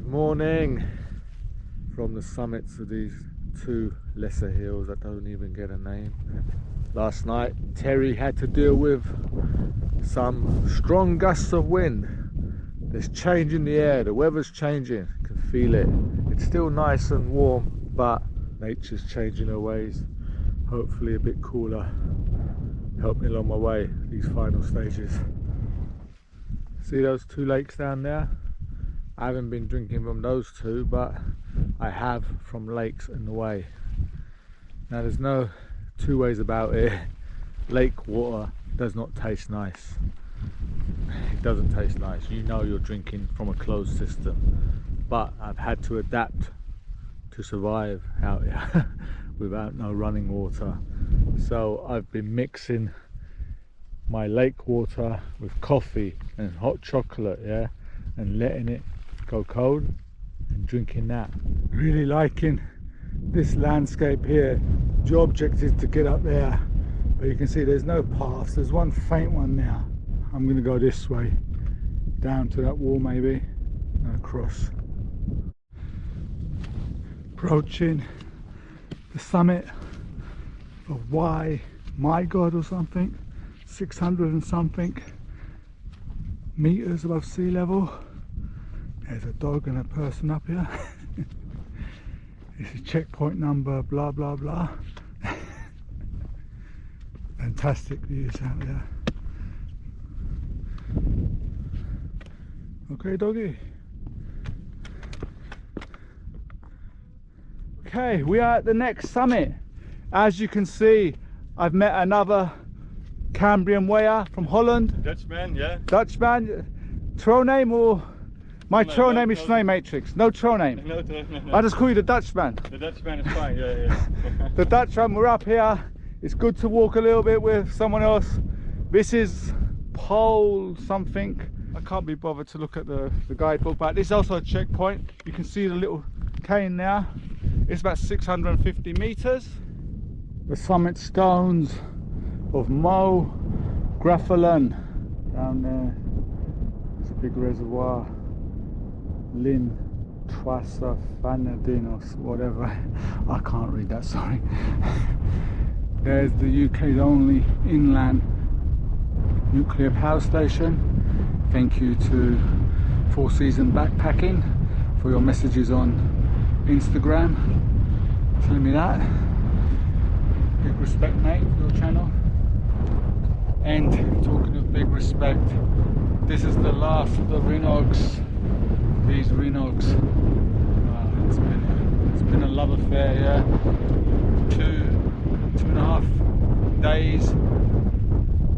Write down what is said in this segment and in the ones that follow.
Morning from the summits of these two lesser hills that don't even get a name. Last night Terry had to deal with some strong gusts of wind. There's change in the air, the weather's changing, you can feel it. It's still nice and warm, but nature's changing her ways. Hopefully a bit cooler. Help me along my way, these final stages. See those two lakes down there? I haven't been drinking from those two, but I have from lakes in the way. Now there's no two ways about it. Lake water does not taste nice. It doesn't taste nice. You know you're drinking from a closed system. But I've had to adapt to survive out here without no running water. So I've been mixing my lake water with coffee and hot chocolate, yeah, and letting it go cold and drinking that. Really liking this landscape here. The object is to get up there, but you can see there's no paths. There's one faint one now. I'm going to go this way down to that wall maybe and across. Approaching the summit of my god or something, 600 and something meters above sea level. There's a dog and a person up here. This is checkpoint number blah blah blah. Fantastic views out there. Okay, doggy. Okay, we are at the next summit. As you can see, I've met another Cambrian Wayer from Holland. Dutchman, yeah. Dutchman. Troll name or? My troll name is Snowymatrix. No troll name. No. I just call you the Dutchman. The Dutchman is fine, yeah. The Dutchman, we're up here. It's good to walk a little bit with someone else. This is pole something. I can't be bothered to look at the guidebook, but this is also a checkpoint. You can see the little cane there. It's about 650 meters. The summit stones of Mo Graffelan down there. It's a big reservoir. Lynn Twassa Fanadinos, whatever. I can't read that, sorry. There's the UK's only inland nuclear power station. Thank you to Four Seasons Backpacking for your messages on Instagram telling me that. Big respect, mate, for your channel. And talking of big respect, this is the last of the Rinogs. These Rinogs. It's been a love affair, yeah. 2.5 days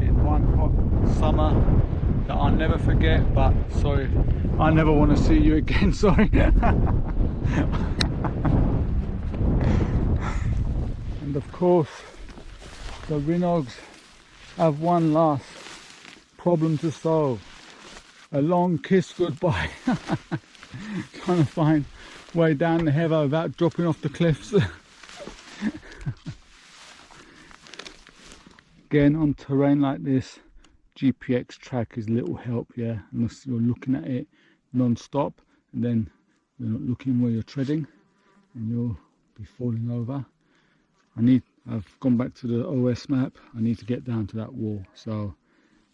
in one hot summer that I'll never forget, but sorry, I never want to see you again, sorry. And of course, the Rinogs have one last problem to solve. A long kiss goodbye. Trying to find way down the heather without dropping off the cliffs. Again, on terrain like this, GPX track is little help, yeah, unless you're looking at it non-stop and then you're not looking where you're treading and you'll be falling over. I've gone back to the OS map. I need to get down to that wall, so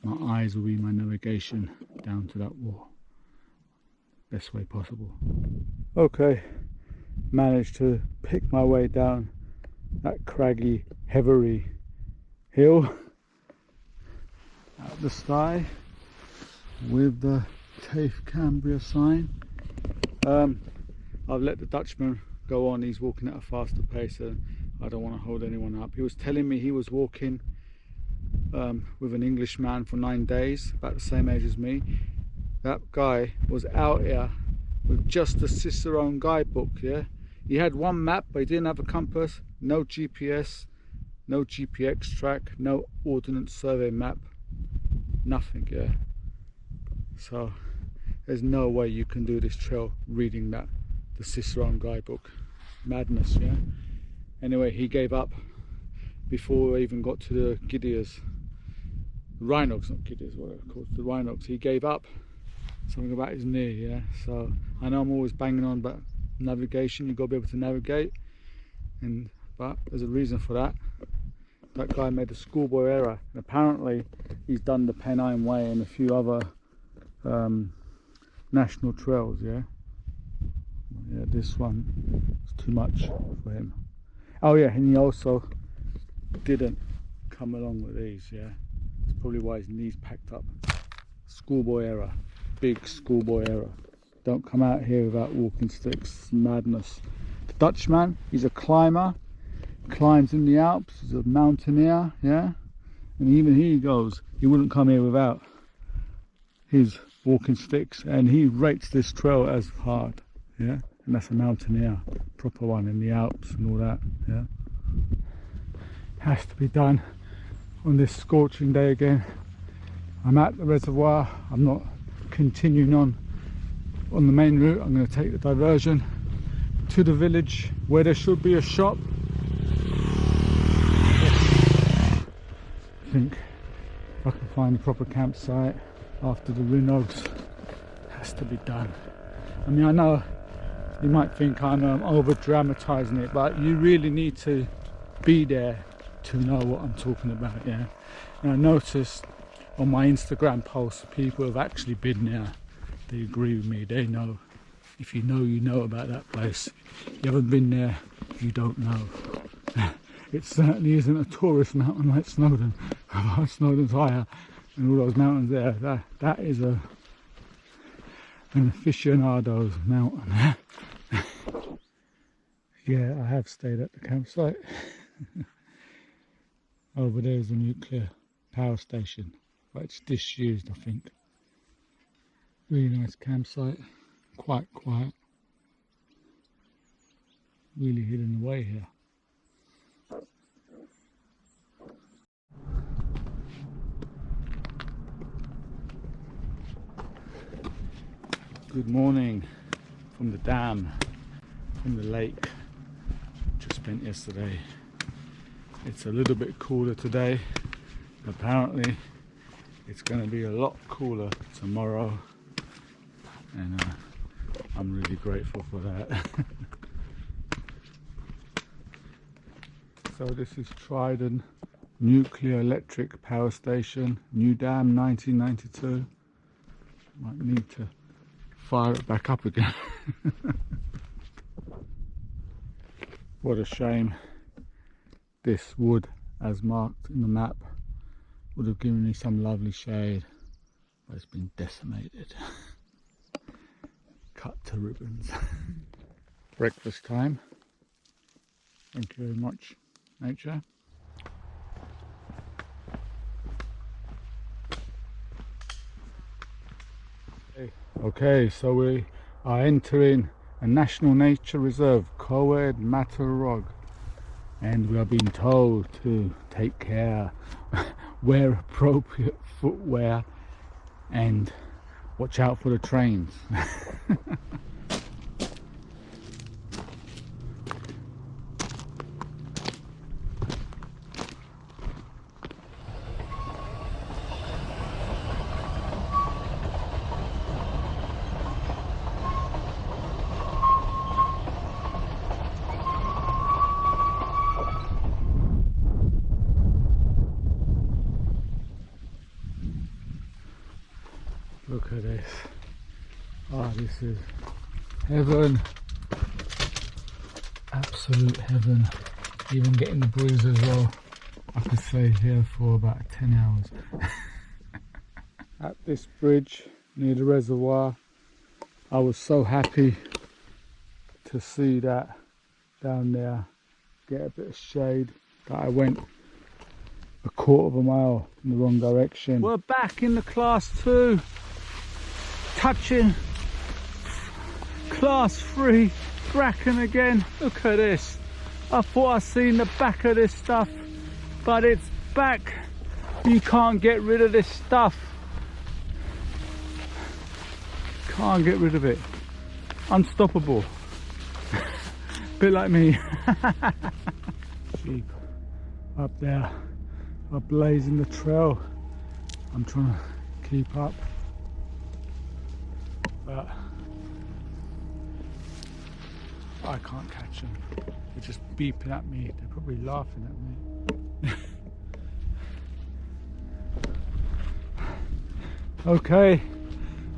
my eyes will be my navigation down to that wall, best way possible. Okay, managed to pick my way down that craggy, heathery hill out the sky with the TAFE Cambria sign. I've let the Dutchman go on. He's walking at a faster pace and I don't want to hold anyone up. He was telling me he was walking with an Englishman for 9 days, about the same age as me. That guy was out here with just the Cicerone guidebook, yeah. He had one map, but he didn't have a compass, no GPS, no GPX track, no ordnance survey map, nothing, yeah. So there's no way you can do this trail reading the Cicerone guidebook. Madness, yeah. Anyway, he gave up before we even got to the Gideas. Rhinogs, not Gideas, what are they called? The Rhinogs. He gave up something about his knee, yeah. So I know I'm always banging on about navigation, you've got to be able to navigate, but there's a reason for that. That guy made a schoolboy error, and apparently he's done the Cambrian Way and a few other national trails, yeah. Yeah, this one is too much for him. Oh yeah, and he also didn't come along with these, yeah. That's probably why his knee's packed up. Schoolboy error, big schoolboy error. Don't come out here without walking sticks, madness. The Dutchman, he's a climber, climbs in the Alps, he's a mountaineer, yeah. And even he goes, he wouldn't come here without his walking sticks, and he rates this trail as hard, yeah. And that's a mountaineer, proper one in the Alps and all that, yeah. Has to be done on this scorching day again. I'm at the reservoir, I'm not continuing on the main route. I'm going to take the diversion to the village where there should be a shop. I think if I can find a proper campsite after the Rinogs, has to be done. I mean, I know you might think I'm over dramatizing it, but you really need to be there to know what I'm talking about, yeah. And I noticed on my Instagram posts, people have actually been there. They agree with me, they know. If you know, you know about that place. If you haven't been there, you don't know. It certainly isn't a tourist mountain like Snowdon. Snowdon's higher, and all those mountains there. That is an aficionado's mountain. Yeah, I have stayed at the campsite. Over there is a nuclear power station, but it's disused, I think. Really nice campsite, quite quiet. Really hidden away here. Good morning from the dam, from the lake. Just spent yesterday. It's a little bit cooler today. Apparently it's going to be a lot cooler tomorrow, and I'm really grateful for that. So this is Trident Nuclear Electric Power Station, new dam, 1992. Might need to fire it back up again. What a shame. This wood, as marked in the map, would have given me some lovely shade, but it's been decimated. Cut to ribbons. Breakfast time. Thank you very much, nature. Okay, so we are entering a national nature reserve, Conwy, and we are being told to take care, wear appropriate footwear, and watch out for the trains. Look at this. Ah, this is heaven. Absolute heaven. Even getting the breeze as well. I could stay here for about 10 hours. At this bridge near the reservoir, I was so happy to see that down there, get a bit of shade, that I went a quarter of a mile in the wrong direction. We're back in the class 2, touching class 3 bracken again. Look at this. I thought I'd seen the back of this stuff, but it's back. You can't get rid of this stuff. Can't get rid of it. Unstoppable. Bit like me. Sheep up there are blazing the trail. I'm trying to keep up. but I can't catch them. They're just beeping at me. They're probably laughing at me. Okay,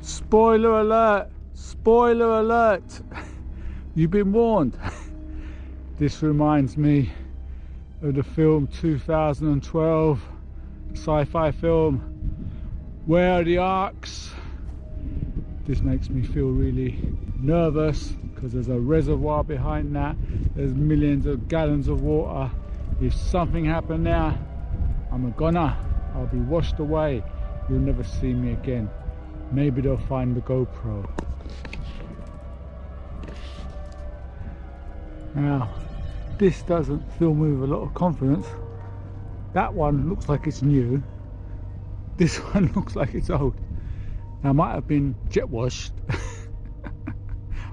spoiler alert, spoiler alert. You've been warned. This reminds me of the film 2012, sci-fi film, Where Are the Arks? This makes me feel really nervous because there's a reservoir behind that. There's millions of gallons of water. If something happened there, I'm a goner. I'll be washed away. You'll never see me again. Maybe they'll find the GoPro. Now, this doesn't fill me with a lot of confidence. That one looks like it's new. This one looks like it's old. Now, it might have been jet washed.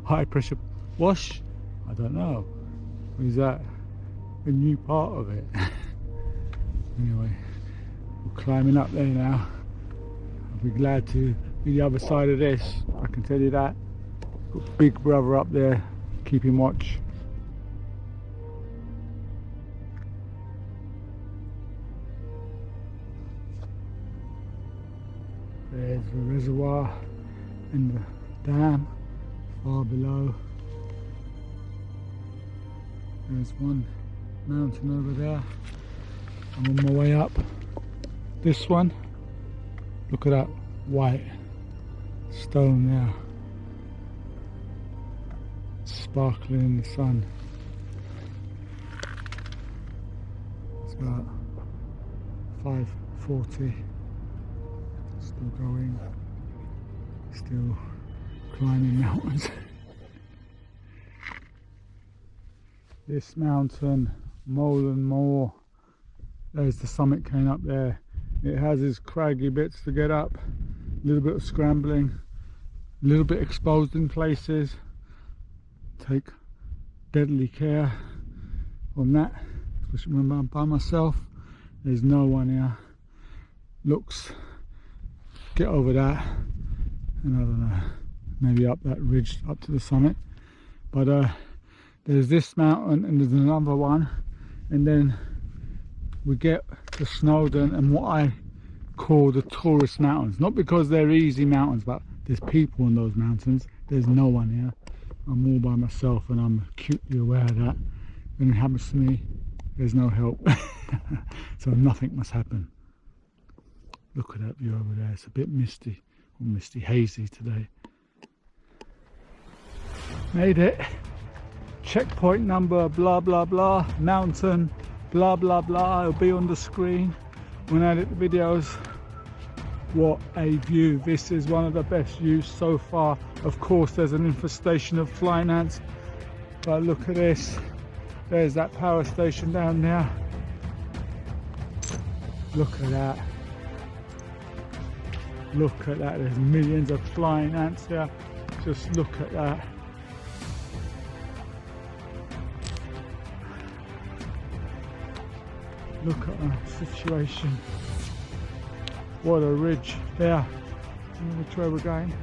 High pressure wash? I don't know. Is that a new part of it? Anyway, we're climbing up there now. I'll be glad to be the other side of this, I can tell you that. Got Big Brother up there keeping watch. There's the reservoir and the dam far below. There's one mountain over there. I'm on my way up. This one, look at that white stone there, sparkling in the sun. It's about 5:40. Still going, still climbing mountains. This mountain, Molan Moor, there's the summit cane up there. It has its craggy bits to get up, a little bit of scrambling, a little bit exposed in places. Take deadly care on that, especially when I'm by myself. There's no one here. Looks, get over that, and I don't know, maybe up that ridge up to the summit. But there's this mountain and there's another one, and then we get to Snowdon and what I call the tourist mountains. Not because they're easy mountains, but there's people in those mountains. There's no one here. I'm all by myself and I'm acutely aware of that. When it happens to me, there's no help. So nothing must happen. Look at that view over there. It's a bit misty, or misty hazy today. Made it. Checkpoint number blah blah blah, mountain blah blah blah. It'll be on the screen when I edit the videos. What a view. This is one of the best views so far. Of course there's an infestation of flying ants, but look at this. There's that power station down there. Look at that. Look at that. There's millions of flying ants here. Just look at that. Look at the situation. What a ridge there. I don't know which way we're going.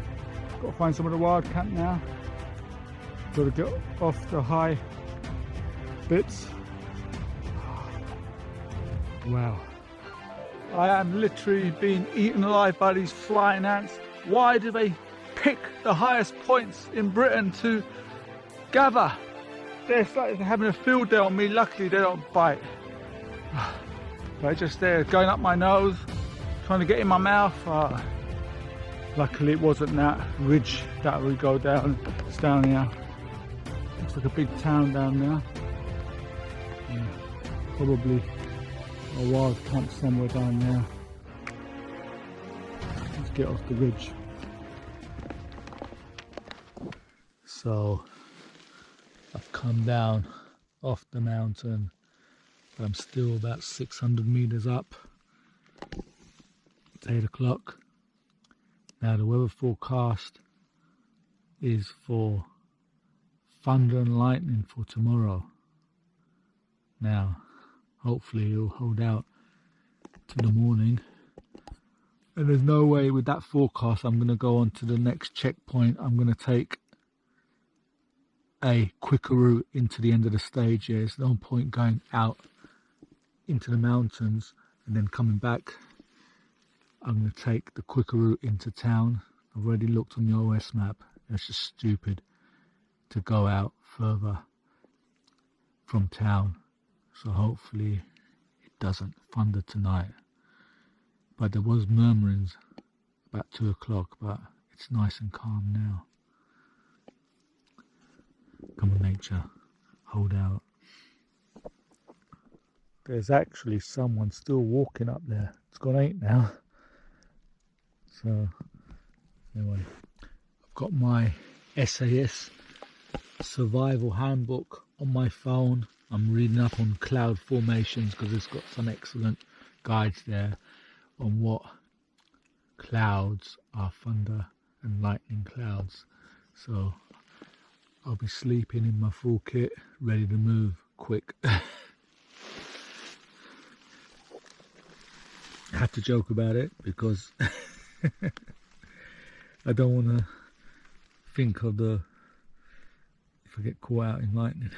Got to find some of the wild camp now. Got to get off the high bits. Wow. I am literally being eaten alive by these flying ants. Why do they pick the highest points in Britain to gather? They're starting having a field day on me. Luckily they don't bite. They're just there going up my nose, trying to get in my mouth. Luckily it wasn't that ridge that we go down. It's down here. Looks like a big town down there. Yeah, probably a wild camp somewhere down there. Let's get off the ridge. So I've come down off the mountain, but I'm still about 600 meters up. It's 8 o'clock. Now the weather forecast is for thunder and lightning for tomorrow. Now hopefully it'll hold out to the morning. And there's no way with that forecast I'm going to go on to the next checkpoint. I'm going to take a quicker route into the end of the stage. Yeah, there's no point going out into the mountains and then coming back. I'm going to take the quicker route into town. I've already looked on the OS map. It's just stupid to go out further from town. So hopefully it doesn't thunder tonight. But there was murmurings about 2 o'clock, but it's nice and calm now. Come on, nature, hold out. There's actually someone still walking up there. It's gone 8 now. So anyway, I've got my SAS survival handbook on my phone. I'm reading up on cloud formations because it's got some excellent guides there on what clouds are thunder and lightning clouds. So I'll be sleeping in my full kit, ready to move quick. I have to joke about it because I don't want to think of if I get caught out in lightning.